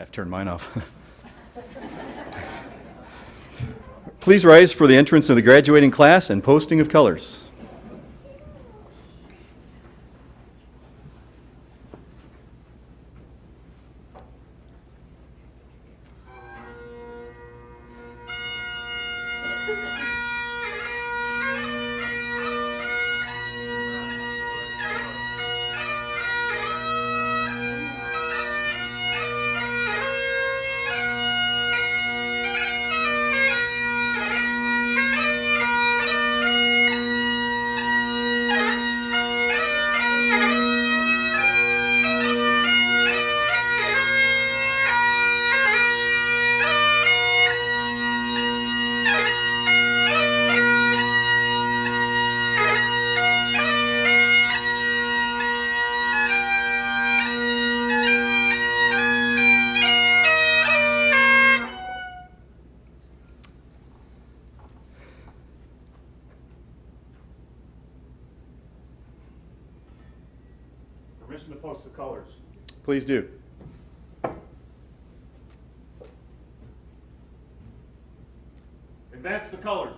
I've turned mine off. Please rise for the entrance of the graduating class and posting of colors. Permission to post the colors. Please do. Advance the colors.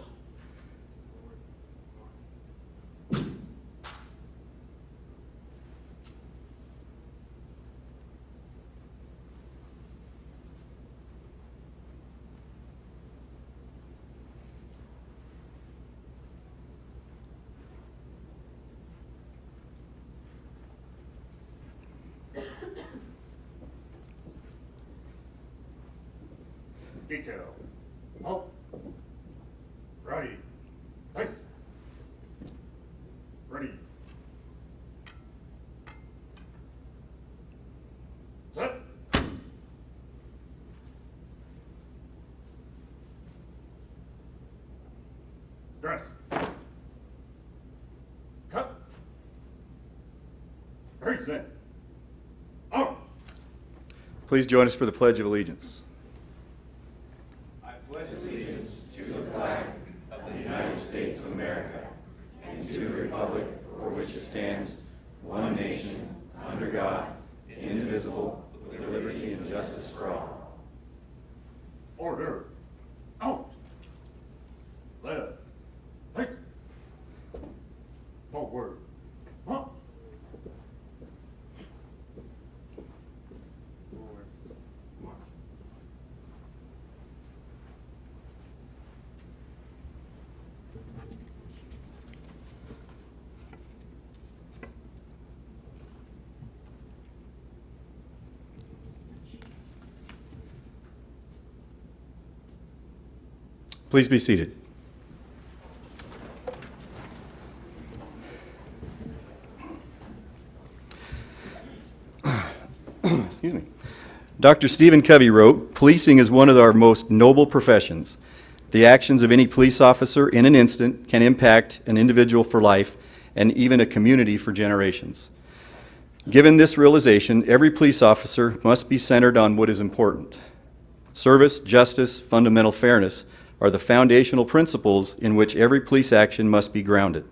Detail. Halt. Ready. Nice. Ready. Set. Dress. Cut. Very set. Out. Please join us for the Pledge of Allegiance. States of America, and to the republic for which it stands, one nation, under God, indivisible, with liberty and justice for all. Order. Out. Left. Right. Forward. Up. Forward. March. Please be seated. Excuse me. Dr. Stephen Covey wrote, "Policing is one of our most noble professions. The actions of any police officer in an instant can impact an individual for life and even a community for generations. Given this realization, every police officer must be centered on what is important. Service, justice, fundamental fairness are the foundational principles in which every police action must be grounded.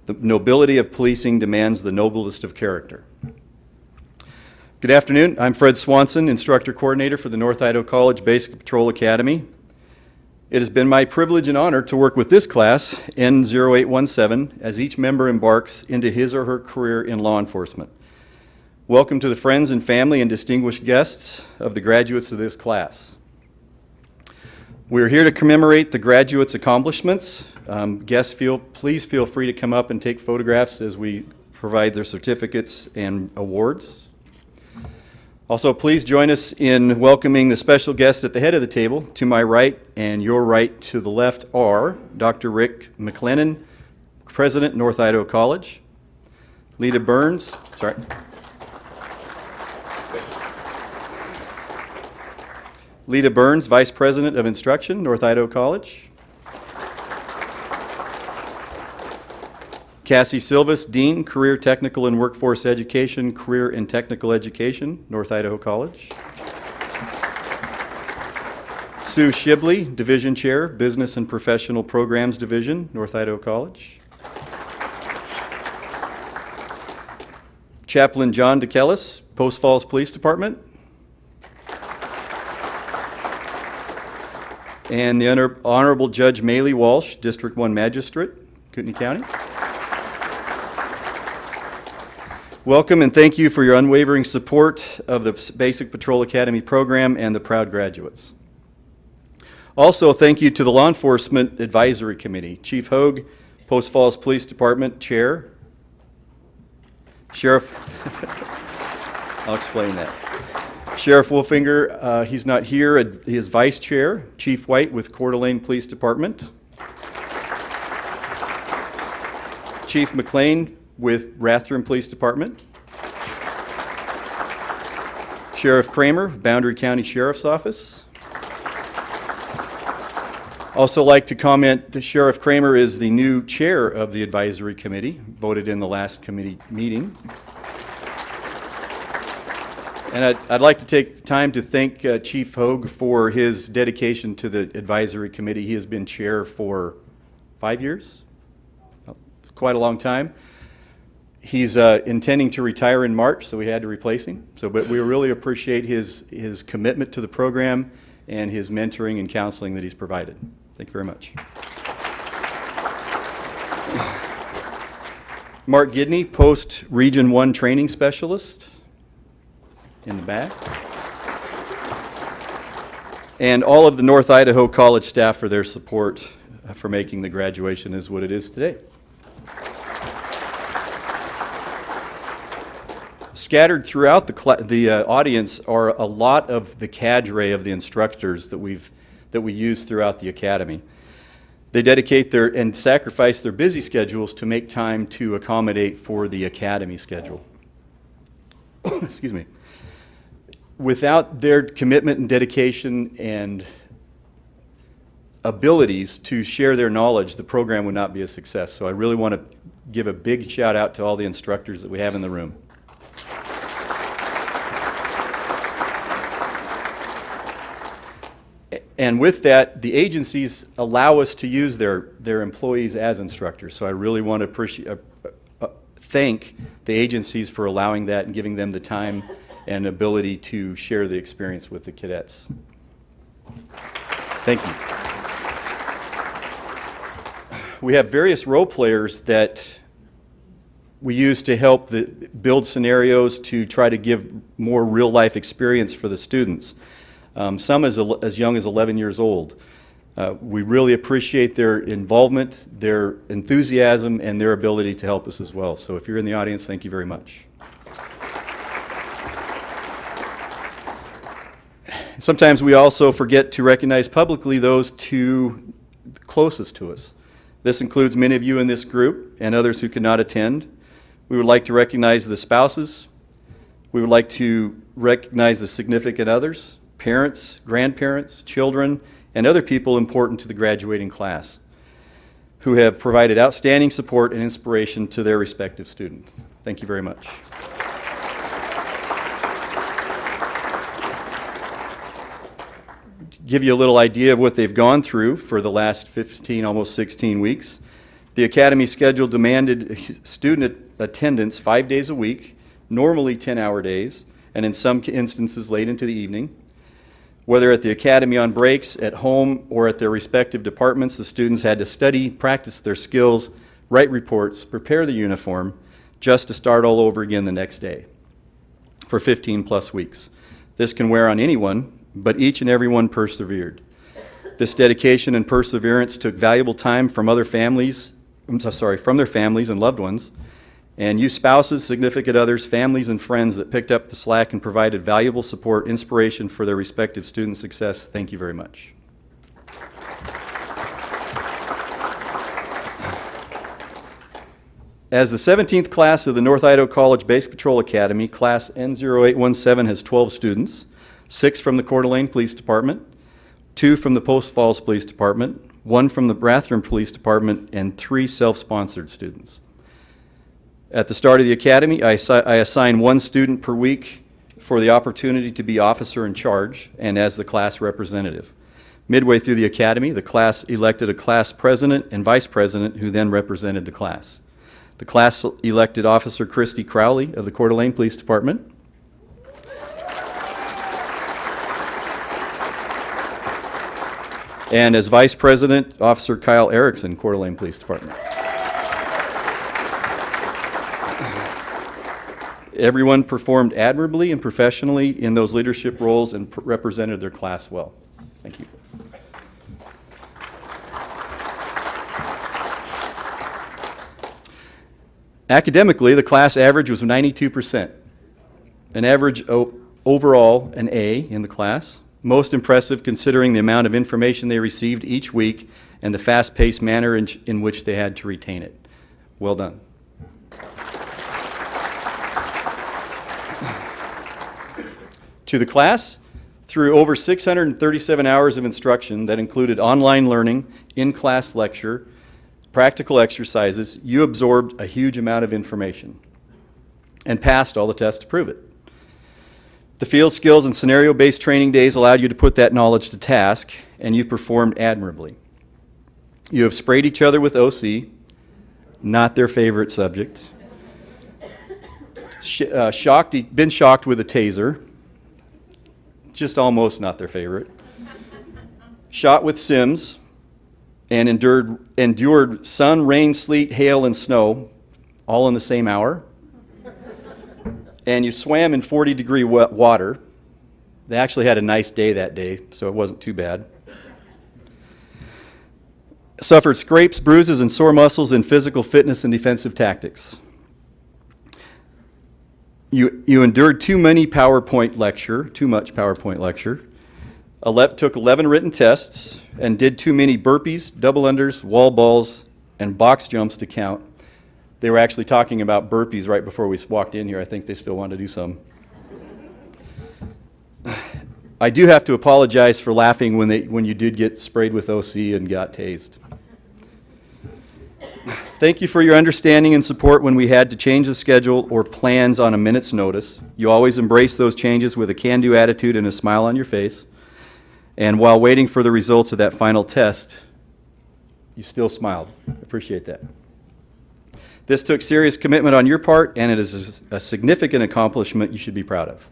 The nobility of policing demands the noblest of character." Good afternoon. I'm Fred Swanson, Instructor Coordinator for the North Idaho College Basic Patrol Academy. It has been my privilege and honor to work with this class, N0817, as each member embarks into his or her career in law enforcement. Welcome to the friends and family and distinguished guests of the graduates of this class. We're here to commemorate the graduates' accomplishments. Guests, please feel free to come up and take photographs as we provide their certificates and awards. Also, please join us in welcoming the special guests at the head of the table. To my right and your right to the left are Dr. Rick McLennan, President, North Idaho College. Lita Burns, Lita Burns, Vice President of Instruction, North Idaho College. Cassie Silvas, Dean, Career Technical and Workforce Education, Career and Technical Education, North Idaho College. Sue Shibley, Division Chair, Business and Professional Programs Division, North Idaho College. Chaplain John DeKellis, Post Falls Police Department. And the Honorable Judge Maylee Walsh, District 1 Magistrate, Kootenai County. Welcome and thank you for your unwavering support of the Basic Patrol Academy program and the proud graduates. Also, thank you to the Law Enforcement Advisory Committee, Chief Hogue, Post Falls Police Department Chair, Sheriff, I'll explain that. Sheriff Wolfinger, he's not here, he is Vice Chair, Chief White with Coeur d'Alene Police Department, Chief McLean with Rathdrum Police Department, Sheriff Kramer, Boundary County Sheriff's Office. Also like to comment that Sheriff Kramer is the new chair of the advisory committee, voted in the last committee meeting. And I'd like to take time to thank Chief Hogue for his dedication to the advisory committee. He has been chair for 5 years, quite a long time. He's intending to retire in March, so we had to replace him. But we really appreciate his commitment to the program and his mentoring and counseling that he's provided. Thank you very much. Mark Gidney, Post Region 1 Training Specialist, in the back. And all of the North Idaho College staff for their support for making the graduation is what it is today. Scattered throughout the audience are a lot of the cadre of the instructors that we use throughout the academy. They dedicate and sacrifice their busy schedules to make time to accommodate for the academy schedule. Excuse me. Without their commitment and dedication and abilities to share their knowledge, the program would not be a success. So I really want to give a big shout out to all the instructors that we have in the room. And with that, the agencies allow us to use their employees as instructors. So I really want to thank the agencies for allowing that and giving them the time and ability to share the experience with the cadets. Thank you. We have various role players that we use to help build scenarios to try to give more real-life experience for the students. Some as young as 11 years old. We really appreciate their involvement, their enthusiasm, and their ability to help us as well. So if you're in the audience, thank you very much. Sometimes we also forget to recognize publicly those closest to us. This includes many of you in this group and others who could not attend. We would like to recognize the spouses. We would like to recognize the significant others, parents, grandparents, children, and other people important to the graduating class who have provided outstanding support and inspiration to their respective students. Thank you very much. Give you a little idea of what they've gone through for the last 15, almost 16 weeks. The Academy schedule demanded student attendance 5 days a week, normally 10-hour days, and in some instances late into the evening. Whether at the Academy on breaks, at home, or at their respective departments, the students had to study, practice their skills, write reports, prepare the uniform, just to start all over again the next day for 15 plus weeks. This can wear on anyone, but each and every one persevered. This dedication and perseverance took valuable time from their families and loved ones. And you spouses, significant others, families, and friends that picked up the slack and provided valuable support, inspiration for their respective student success, thank you very much. As the 17th class of the North Idaho College Basic Patrol Academy, Class N0817 has 12 students, 6 from the Coeur d'Alene Police Department, 2 from the Post Falls Police Department, 1 from the Rathdrum Police Department, and 3 self-sponsored students. At the start of the academy, I assign 1 student per week for the opportunity to be officer in charge and as the class representative. Midway through the academy, the class elected a class president and vice president who then represented the class. The class elected Officer Christy Crowley of the Coeur d'Alene Police Department. And as Vice President, Officer Kyle Erickson, Coeur d'Alene Police Department. Everyone performed admirably and professionally in those leadership roles and represented their class well. Thank you. Academically, the class average was 92%. An average overall an A in the class. Most impressive considering the amount of information they received each week and the fast-paced manner in which they had to retain it. Well done. To the class, through over 637 hours of instruction that included online learning, in-class lecture, practical exercises, you absorbed a huge amount of information and passed all the tests to prove it. The field skills and scenario-based training days allowed you to put that knowledge to task, and you performed admirably. You have sprayed each other with OC, not their favorite subject. Been shocked with a taser, just almost not their favorite. Shot with Sims, and endured sun, rain, sleet, hail, and snow, all in the same hour. And you swam in 40-degree water. They actually had a nice day that day, so it wasn't too bad. Suffered scrapes, bruises, and sore muscles in physical fitness and defensive tactics. You endured too much PowerPoint lecture. Took 11 written tests and did too many burpees, double unders, wall balls, and box jumps to count. They were actually talking about burpees right before we walked in here. I think they still want to do some. I do have to apologize for laughing when you did get sprayed with OC and got tased. Thank you for your understanding and support when we had to change the schedule or plans on a minute's notice. You always embrace those changes with a can-do attitude and a smile on your face. And while waiting for the results of that final test, you still smiled. Appreciate that. This took serious commitment on your part, and it is a significant accomplishment you should be proud of.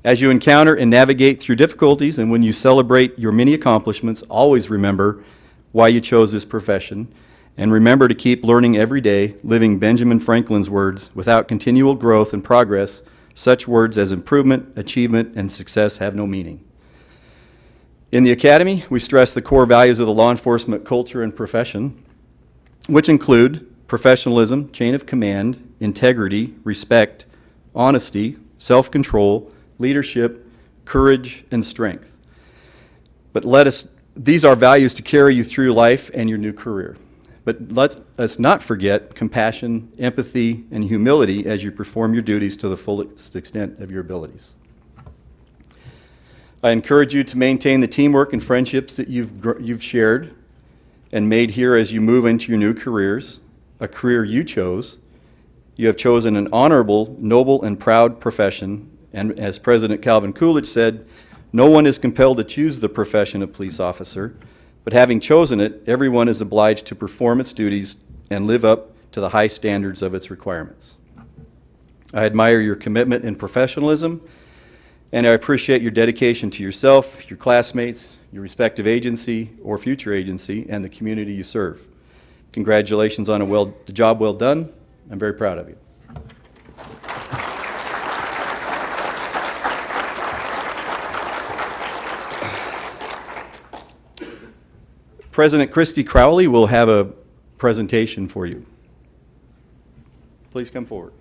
As you encounter and navigate through difficulties, and when you celebrate your many accomplishments, always remember why you chose this profession, and remember to keep learning every day, living Benjamin Franklin's words, without continual growth and progress, such words as improvement, achievement, and success have no meaning. In the Academy, we stress the core values of the law enforcement culture and profession, which include professionalism, chain of command, integrity, respect, honesty, self-control, leadership, courage, and strength. But these are values to carry you through life and your new career. But let us not forget compassion, empathy, and humility as you perform your duties to the fullest extent of your abilities. I encourage you to maintain the teamwork and friendships that you've shared and made here as you move into your new careers, a career you chose. You have chosen an honorable, noble, and proud profession, and as President Calvin Coolidge said, no one is compelled to choose the profession of police officer, but having chosen it, everyone is obliged to perform its duties and live up to the high standards of its requirements. I admire your commitment and professionalism, and I appreciate your dedication to yourself, your classmates, your respective agency or future agency, and the community you serve. Congratulations on a job well done. I'm very proud of you. President Christy Crowley will have a presentation for you. Please come forward.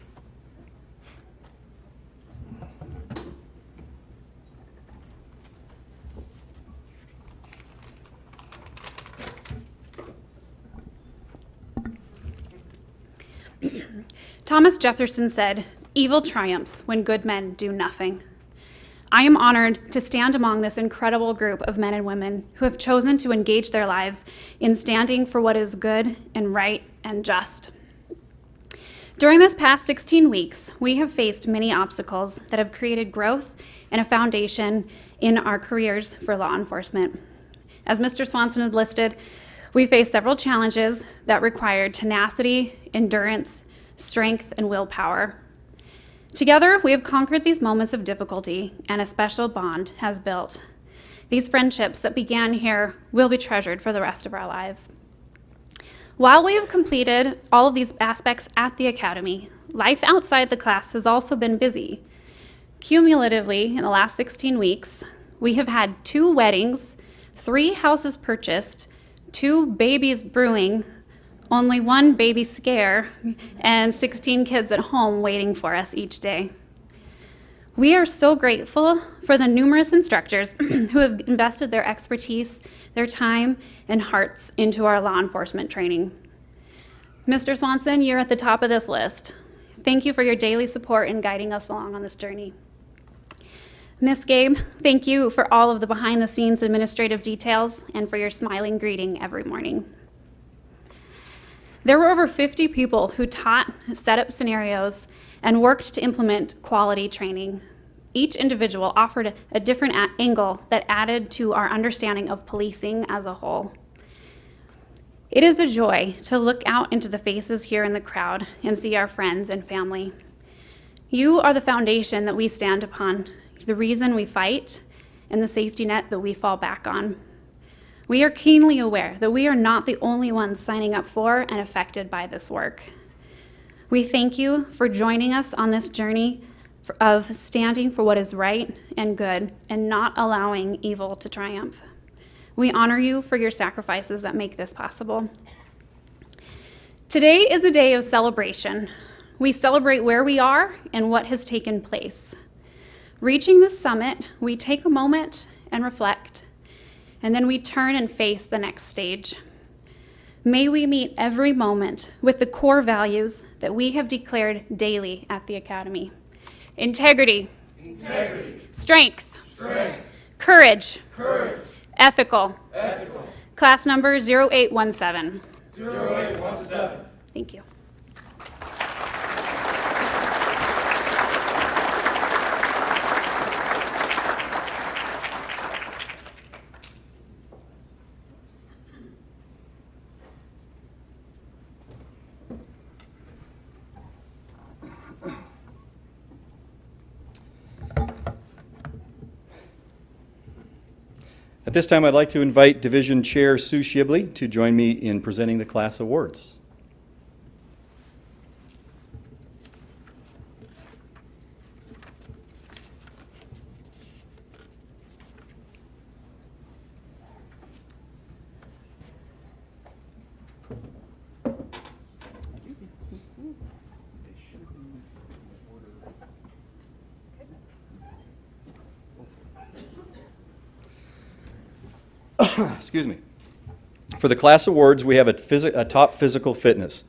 Thomas Jefferson said, "Evil triumphs when good men do nothing." I am honored to stand among this incredible group of men and women who have chosen to engage their lives in standing for what is good and right and just. During this past 16 weeks, we have faced many obstacles that have created growth and a foundation in our careers for law enforcement. As Mr. Swanson had listed, we faced several challenges that required tenacity, endurance, strength, and willpower. Together, we have conquered these moments of difficulty, and a special bond has built. These friendships that began here will be treasured for the rest of our lives. While we have completed all of these aspects at the Academy, life outside the class has also been busy. Cumulatively, in the last 16 weeks, we have had 2 weddings, 3 houses purchased, 2 babies brewing, only 1 baby scare, and 16 kids at home waiting for us each day. We are so grateful for the numerous instructors who have invested their expertise, their time, and hearts into our law enforcement training. Mr. Swanson, you're at the top of this list. Thank you for your daily support in guiding us along on this journey. Ms. Gabe, thank you for all of the behind-the-scenes administrative details and for your smiling greeting every morning. There were over 50 people who taught, set up scenarios, and worked to implement quality training. Each individual offered a different angle that added to our understanding of policing as a whole. It is a joy to look out into the faces here in the crowd and see our friends and family. You are the foundation that we stand upon, the reason we fight, and the safety net that we fall back on. We are keenly aware that we are not the only ones signing up for and affected by this work. We thank you for joining us on this journey of standing for what is right and good and not allowing evil to triumph. We honor you for your sacrifices that make this possible. Today is a day of celebration. We celebrate where we are and what has taken place. Reaching this summit, we take a moment and reflect, and then we turn and face the next stage. May we meet every moment with the core values that we have declared daily at the Academy. Integrity. Strength. Courage. Ethical. Class number 0817. Thank you. At this time, I'd like to invite Division Chair Sue Shibley to join me in presenting the class awards. Excuse me. For the class awards, we have a top physical fitness.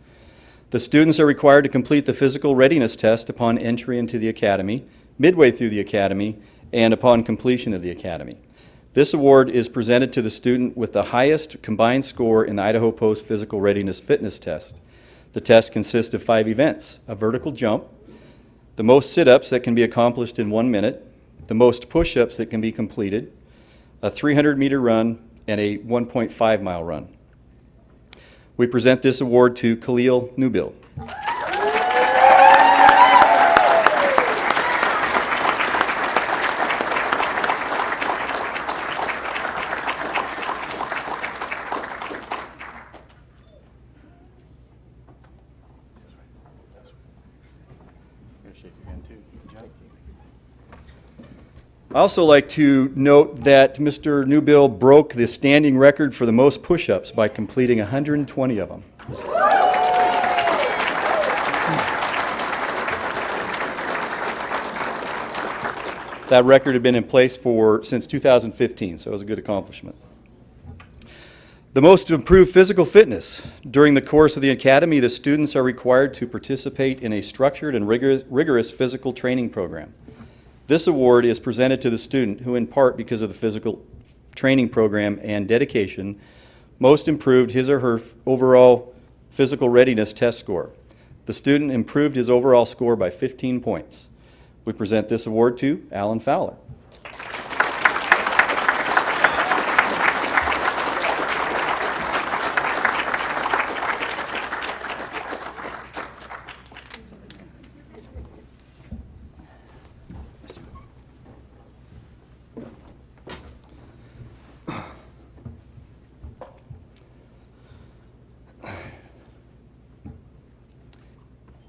The students are required to complete the physical readiness test upon entry into the academy, midway through the academy, and upon completion of the academy. This award is presented to the student with the highest combined score in the Idaho Post Physical Readiness Fitness Test. The test consists of 5 events: a vertical jump, the most sit-ups that can be accomplished in 1 minute, the most push-ups that can be completed, a 300-meter run, and a 1.5-mile run. We present this award to Khalil Newbill. I also like to note that Mr. Newbill broke the standing record for the most push-ups by completing 120 of them. That record had been in place since 2015, so it was a good accomplishment. The most improved physical fitness. During the course of the academy, the students are required to participate in a structured and rigorous physical training program. This award is presented to the student who, in part because of the physical training program and dedication, most improved his or her overall physical readiness test score. The student improved his overall score by 15 points. We present this award to Alan Fowler.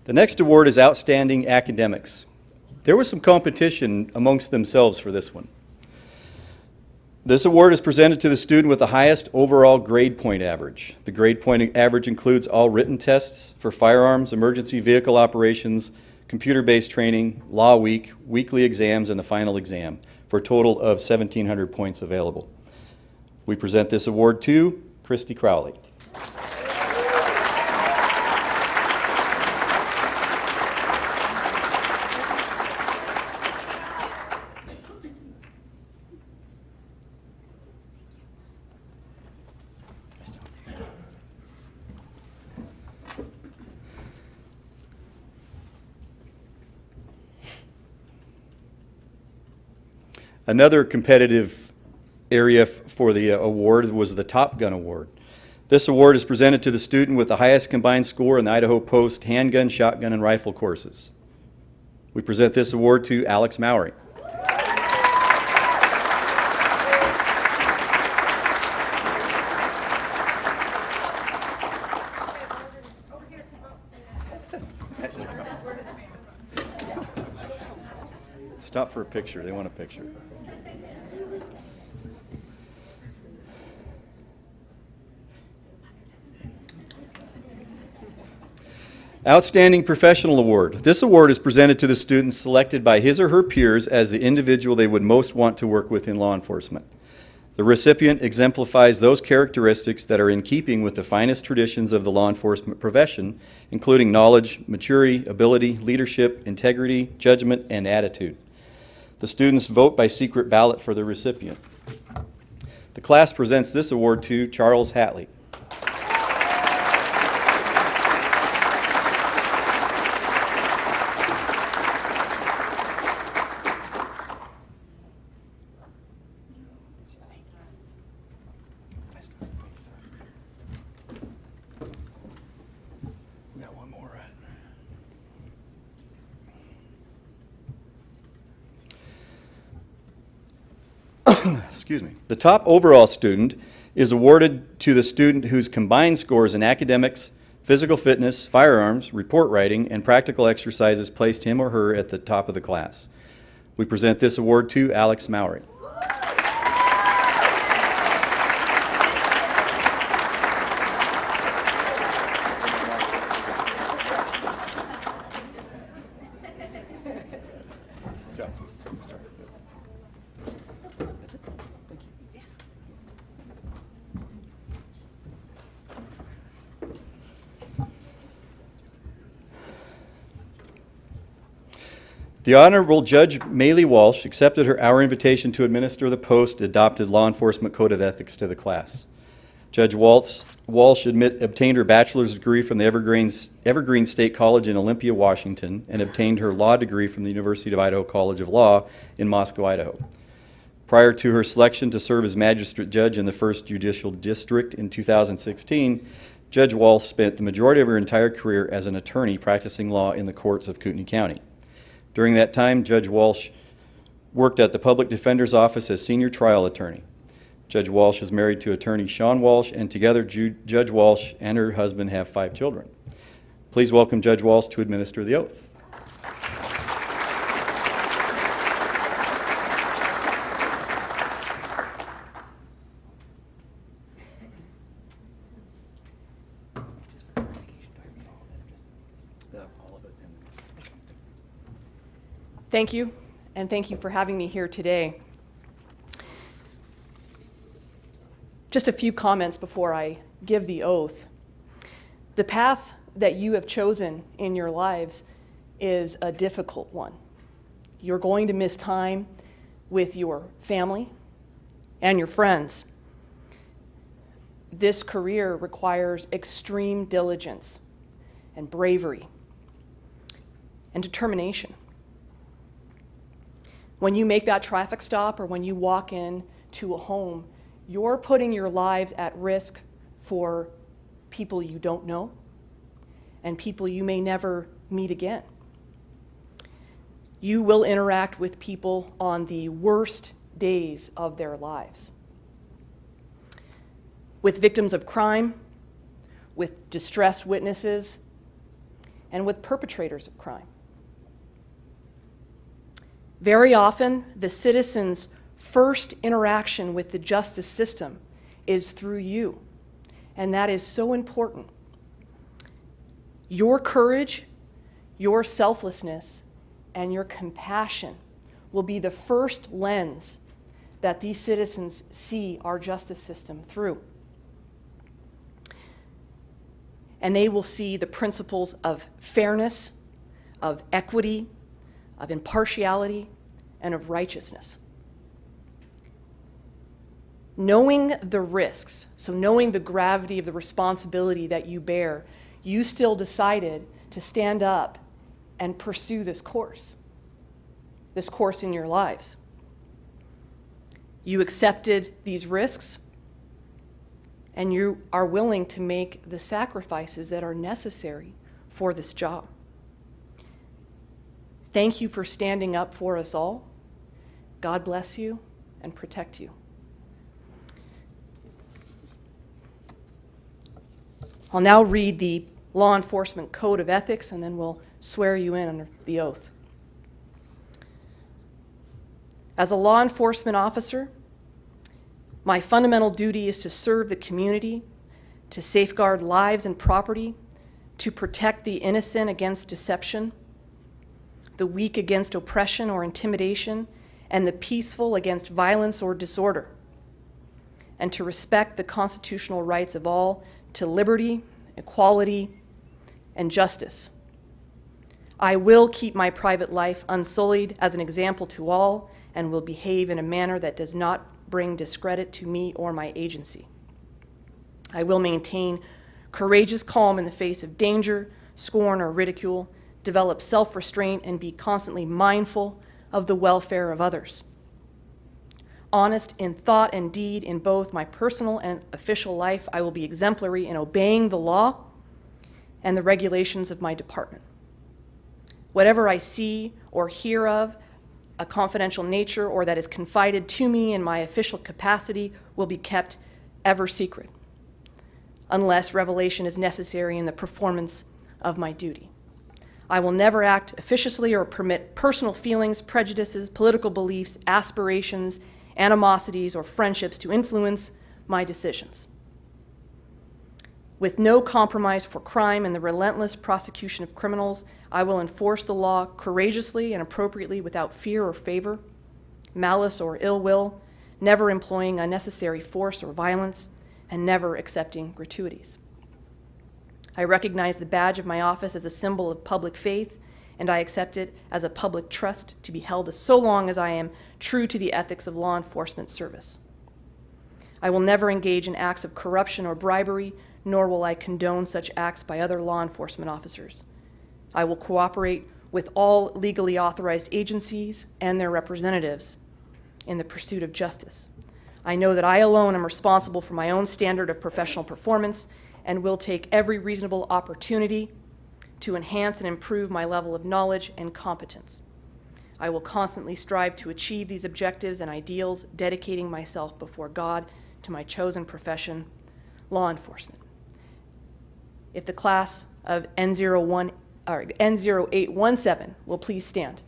The next award is Outstanding Academics. There was some competition amongst themselves for this one. This award is presented to the student with the highest overall grade point average. The grade point average includes all written tests for firearms, emergency vehicle operations, computer-based training, law week, weekly exams, and the final exam, for a total of 1,700 points available. We present this award to Christy Crowley. Another competitive area for the award was the Top Gun Award. This award is presented to the student with the highest combined score in the Idaho Post handgun, shotgun, and rifle courses. We present this award to Alex Mowry. Stop for a picture. They want a picture. Outstanding Professional Award. This award is presented to the student selected by his or her peers as the individual they would most want to work with in law enforcement. The recipient exemplifies those characteristics that are in keeping with the finest traditions of the law enforcement profession, including knowledge, maturity, ability, leadership, integrity, judgment, and attitude. The students vote by secret ballot for the recipient. The class presents this award to Charles Hatley. We got one more, right? Excuse me. The top overall student is awarded to the student whose combined scores in academics, physical fitness, firearms, report writing, and practical exercises placed him or her at the top of the class. We present this award to Alex Mowry. The Honorable Judge Maylee Walsh accepted our invitation to administer the post-adopted Law Enforcement Code of Ethics to the class. Judge Walsh obtained her bachelor's degree from the Evergreen State College in Olympia, Washington, and obtained her law degree from the University of Idaho College of Law in Moscow, Idaho. Prior to her selection to serve as magistrate judge in the 1st Judicial District in 2016, Judge Walsh spent the majority of her entire career as an attorney practicing law in the courts of Kootenai County. During that time, Judge Walsh worked at the Public Defender's Office as senior trial attorney. Judge Walsh is married to attorney Sean Walsh, and together Judge Walsh and her husband have 5 children. Please welcome Judge Walsh to administer the oath. Thank you, and thank you for having me here today. Just a few comments before I give the oath. The path that you have chosen in your lives is a difficult one. You're going to miss time with your family and your friends. This career requires extreme diligence and bravery and determination. When you make that traffic stop or when you walk in to a home, you're putting your lives at risk for people you don't know and people you may never meet again. You will interact with people on the worst days of their lives. With victims of crime, with distressed witnesses, and with perpetrators of crime. Very often, the citizen's first interaction with the justice system is through you, and that is so important. Your courage, your selflessness, and your compassion will be the first lens that these citizens see our justice system through. And they will see the principles of fairness, of equity, of impartiality, and of righteousness. Knowing the risks, so knowing the gravity of the responsibility that you bear, you still decided to stand up and pursue this course in your lives. You accepted these risks, and you are willing to make the sacrifices that are necessary for this job. Thank you for standing up for us all. God bless you and protect you. I'll now read the Law Enforcement Code of Ethics, and then we'll swear you in under the oath. As a law enforcement officer, my fundamental duty is to serve the community, to safeguard lives and property, to protect the innocent against deception, the weak against oppression or intimidation, and the peaceful against violence or disorder, and to respect the constitutional rights of all to liberty, equality, and justice. I will keep my private life unsullied as an example to all, and will behave in a manner that does not bring discredit to me or my agency. I will maintain courageous calm in the face of danger, scorn, or ridicule, develop self-restraint, and be constantly mindful of the welfare of others. Honest in thought and deed in both my personal and official life, I will be exemplary in obeying the law and the regulations of my department. Whatever I see or hear of a confidential nature or that is confided to me in my official capacity will be kept ever secret, unless revelation is necessary in the performance of my duty. I will never act officiously or permit personal feelings, prejudices, political beliefs, aspirations, animosities, or friendships to influence my decisions. With no compromise for crime and the relentless prosecution of criminals, I will enforce the law courageously and appropriately without fear or favor, malice or ill will, never employing unnecessary force or violence, and never accepting gratuities. I recognize the badge of my office as a symbol of public faith, and I accept it as a public trust to be held so long as I am true to the ethics of law enforcement service. I will never engage in acts of corruption or bribery, nor will I condone such acts by other law enforcement officers. I will cooperate with all legally authorized agencies and their representatives in the pursuit of justice. I know that I alone am responsible for my own standard of professional performance and will take every reasonable opportunity to enhance and improve my level of knowledge and competence. I will constantly strive to achieve these objectives and ideals, dedicating myself before God to my chosen profession, law enforcement. If the class of N0817 will please stand.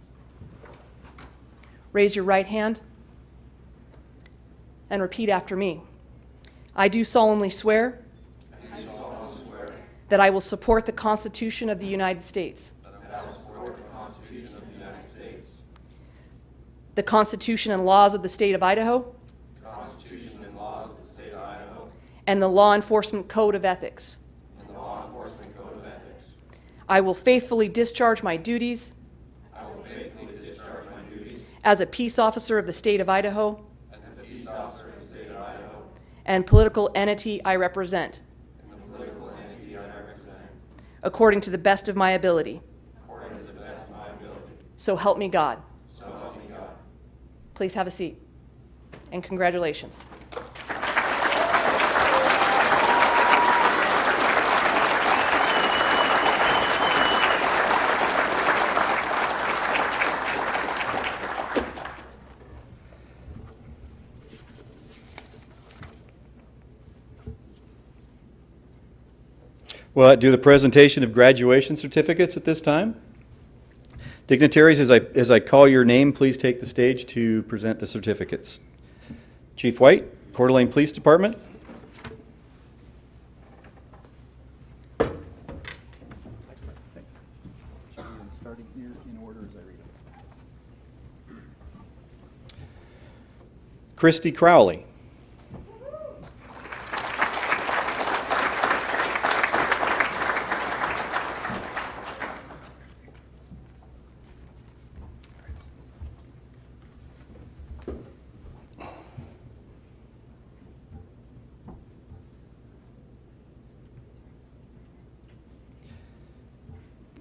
Raise your right hand and repeat after me. I do solemnly swear that I will support the Constitution of the United States, the Constitution and laws of the state of Idaho, and the Law Enforcement Code of Ethics. I will faithfully discharge my duties as a peace officer of the state of Idaho and political entity I represent, according to the best of my ability. So help me God. Please have a seat, and congratulations. We'll do the presentation of graduation certificates at this time. Dignitaries, as I call your name, please take the stage to present the certificates. Chief White, Coeur d'Alene Police Department. Starting here in order as I read them. Christy Crowley.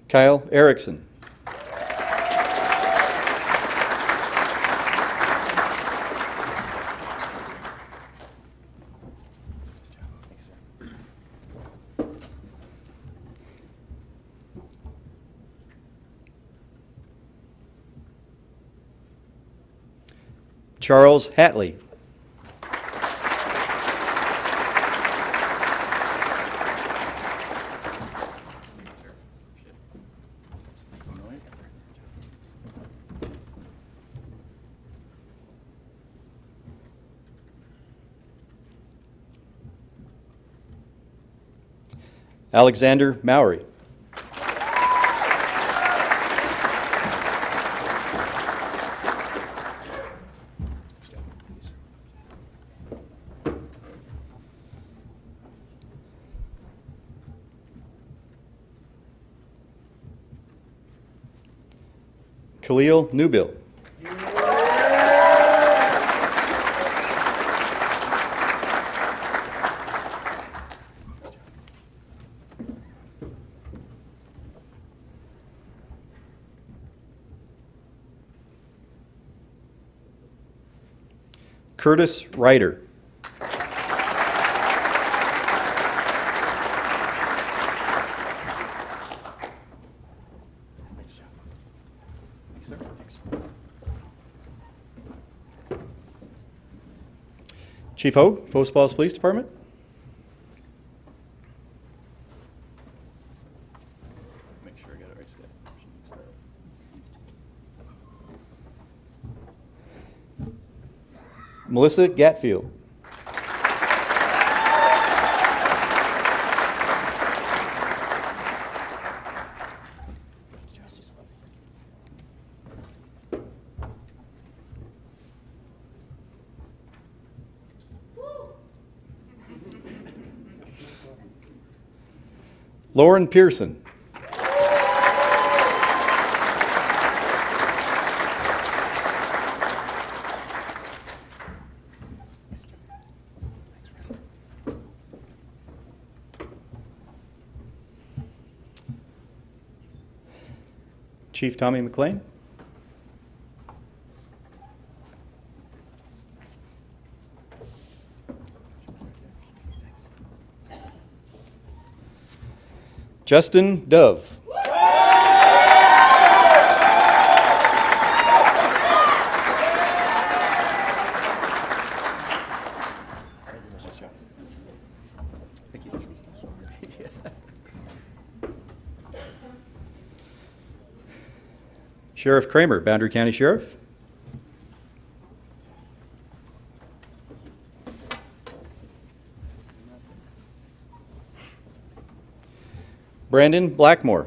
Kyle Erickson. Charles Hatley. Alexander Mowry. Khalil Newbill. Curtis Ryder. Chief Hogue, Faux Falls Police Department. Make sure I got it right. Melissa Gatfield. Lauren Pearson. Chief Tommy McLean. Justin Dove. Sheriff Kramer, Boundary County Sheriff. Brandon Blackmore.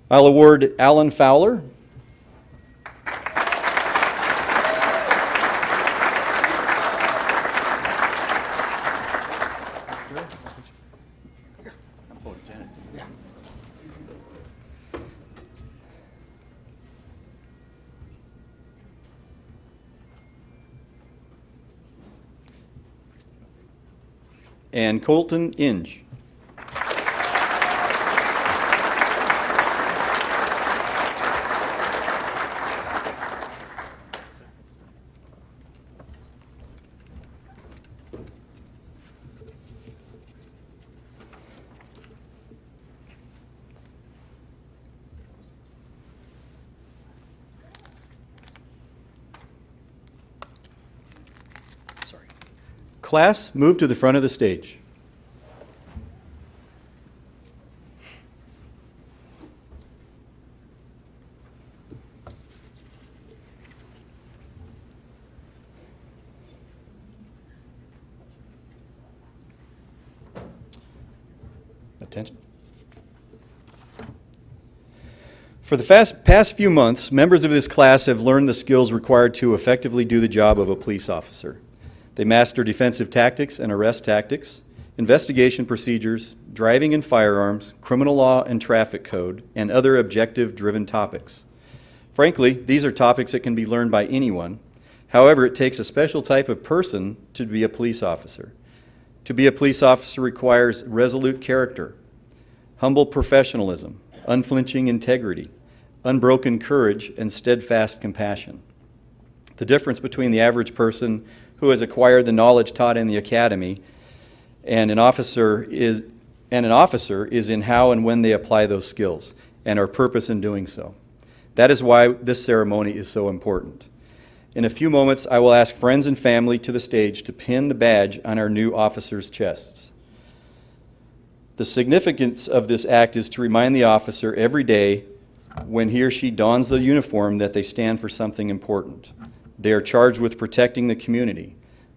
I'll award Alan Fowler. And Colton Inge. Class, move to the front of the stage. Attention. For the past few months, members of this class have learned the skills required to effectively do the job of a police officer. They master defensive tactics and arrest tactics, investigation procedures, driving and firearms, criminal law and traffic code, and other objective-driven topics. Frankly, these are topics that can be learned by anyone. However, it takes a special type of person to be a police officer. To be a police officer requires resolute character, humble professionalism, unflinching integrity, unbroken courage, and steadfast compassion. The difference between the average person who has acquired the knowledge taught in the academy and an officer is in how and when they apply those skills and our purpose in doing so. That is why this ceremony is so important. In a few moments, I will ask friends and family to the stage to pin the badge on our new officers' chests. The significance of this act is to remind the officer every day when he or she dons the uniform that they stand for something important. They are charged with protecting the community,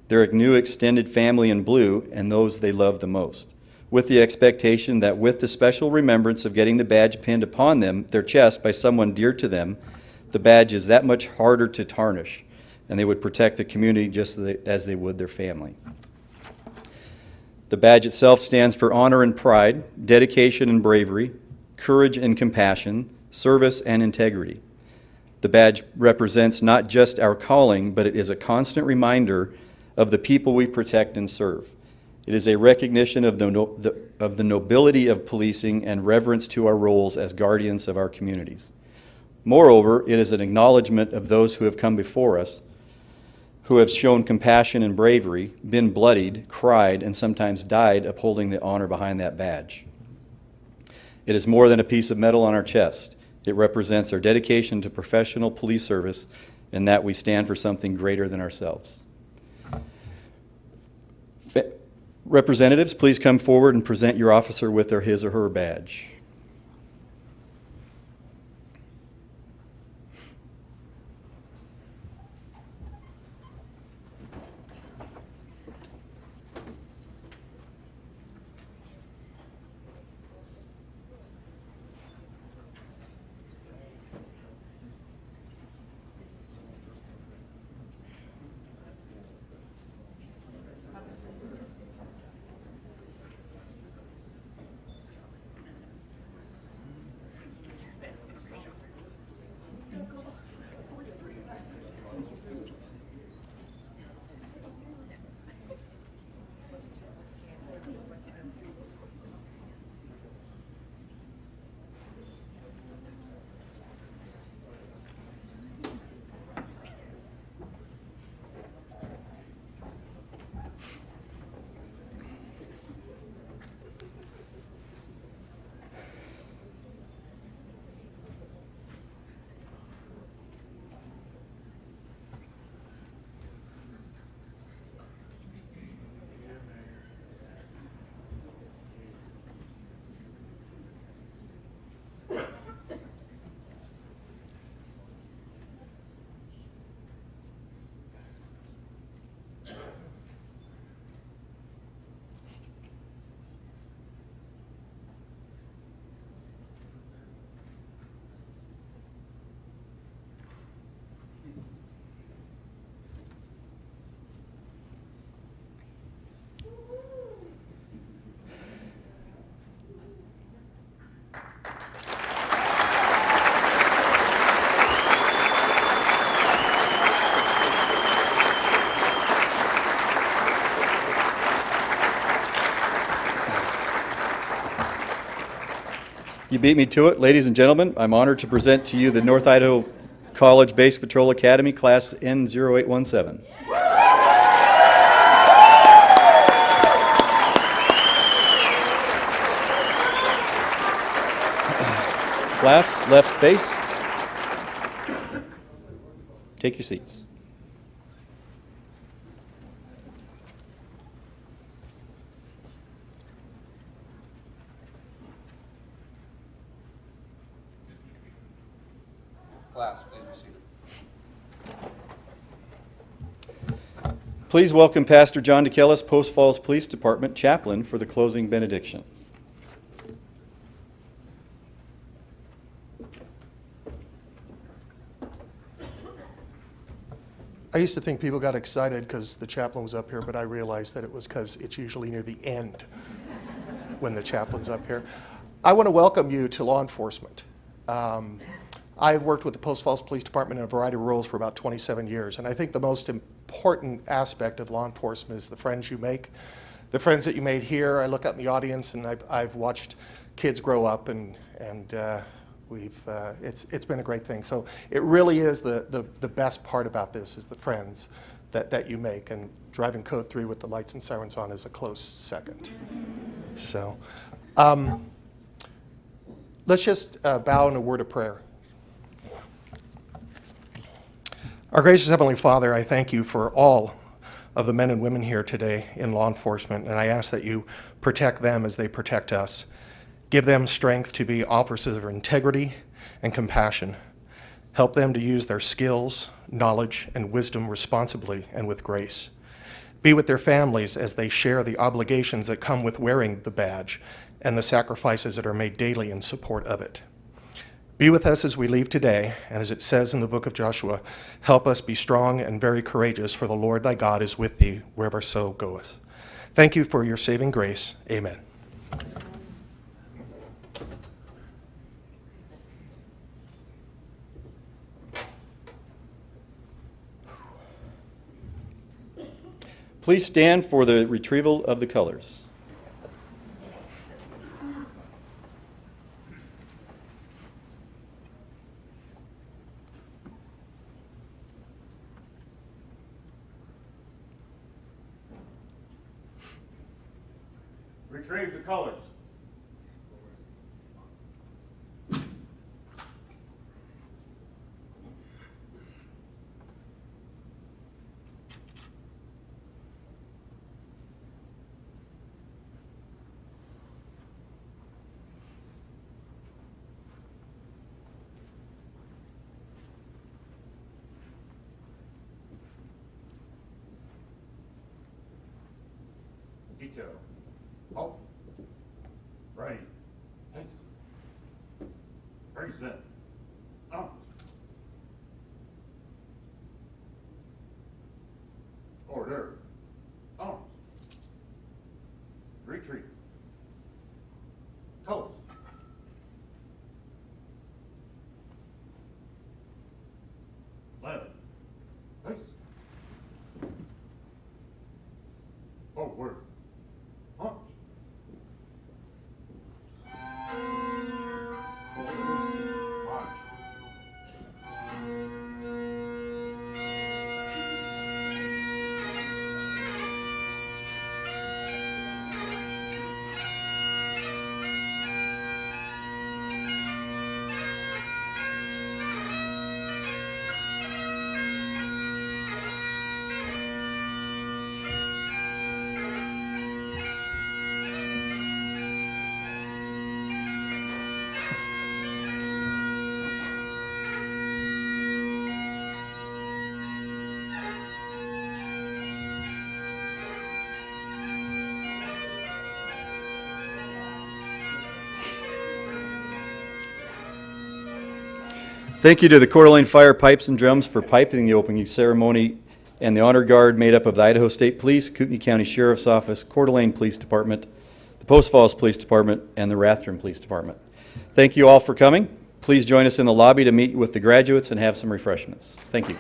their new extended family in blue, and those they love the most, with the expectation that with the special remembrance of getting the badge pinned upon them, their chest, by someone dear to them, the badge is that much harder to tarnish, and they would protect the community just as they would their family. The badge itself stands for honor and pride, dedication and bravery, courage and compassion, service and integrity. The badge represents not just our calling, but it is a constant reminder of the people we protect and serve. It is a recognition of the nobility of policing and reverence to our roles as guardians of our communities. Moreover, it is an acknowledgement of those who have come before us, who have shown compassion and bravery, been bloodied, cried, and sometimes died upholding the honor behind that badge. It is more than a piece of metal on our chest. It represents our dedication to professional police service and that we stand for something greater than ourselves. Representatives, please come forward and present your officer with his or her badge. You beat me to it. Ladies and gentlemen, I'm honored to present to you the North Idaho College Base Patrol Academy Class N0817. Class, left face. Take your seats. Class, please be seated. Please welcome Pastor John DeKellis, Post Falls Police Department Chaplain, for the closing benediction. I used to think people got excited because the chaplain was up here, but I realized that it was because it's usually near the end when the chaplain's up here. I want to welcome you to law enforcement. I've worked with the Post Falls Police Department in a variety of roles for about 27 years, and I think the most important aspect of law enforcement is the friends you make. The friends that you made here, I look out in the audience and I've watched kids grow up, and it's been a great thing. So it really is the best part about this is the friends that you make, and driving code 3 with the lights and sirens on is a close second. So let's just bow in a word of prayer. Our gracious Heavenly Father, I thank you for all of the men and women here today in law enforcement, and I ask that you protect them as they protect us. Give them strength to be officers of integrity and compassion. Help them to use their skills, knowledge, and wisdom responsibly and with grace. Be with their families as they share the obligations that come with wearing the badge and the sacrifices that are made daily in support of it. Be with us as we leave today, and as it says in the book of Joshua, help us be strong and very courageous, for the Lord thy God is with thee wherever so goeth. Thank you for your saving grace. Amen. Please stand for the retrieval of the colors. Retrieve the colors. Detail. Halt. Right. Nice. Present. Out. Order. Out. Retreat. Colors. Left. Nice. Forward. March. March. Thank you to the Coeur d'Alene Fire Pipes and Drums for piping the opening ceremony, and the Honor Guard made up of the Idaho State Police, Kootenai County Sheriff's Office, Coeur d'Alene Police Department, the Post Falls Police Department, and the Rathdrum Police Department. Thank you all for coming. Please join us in the lobby to meet with the graduates and have some refreshments. Thank you.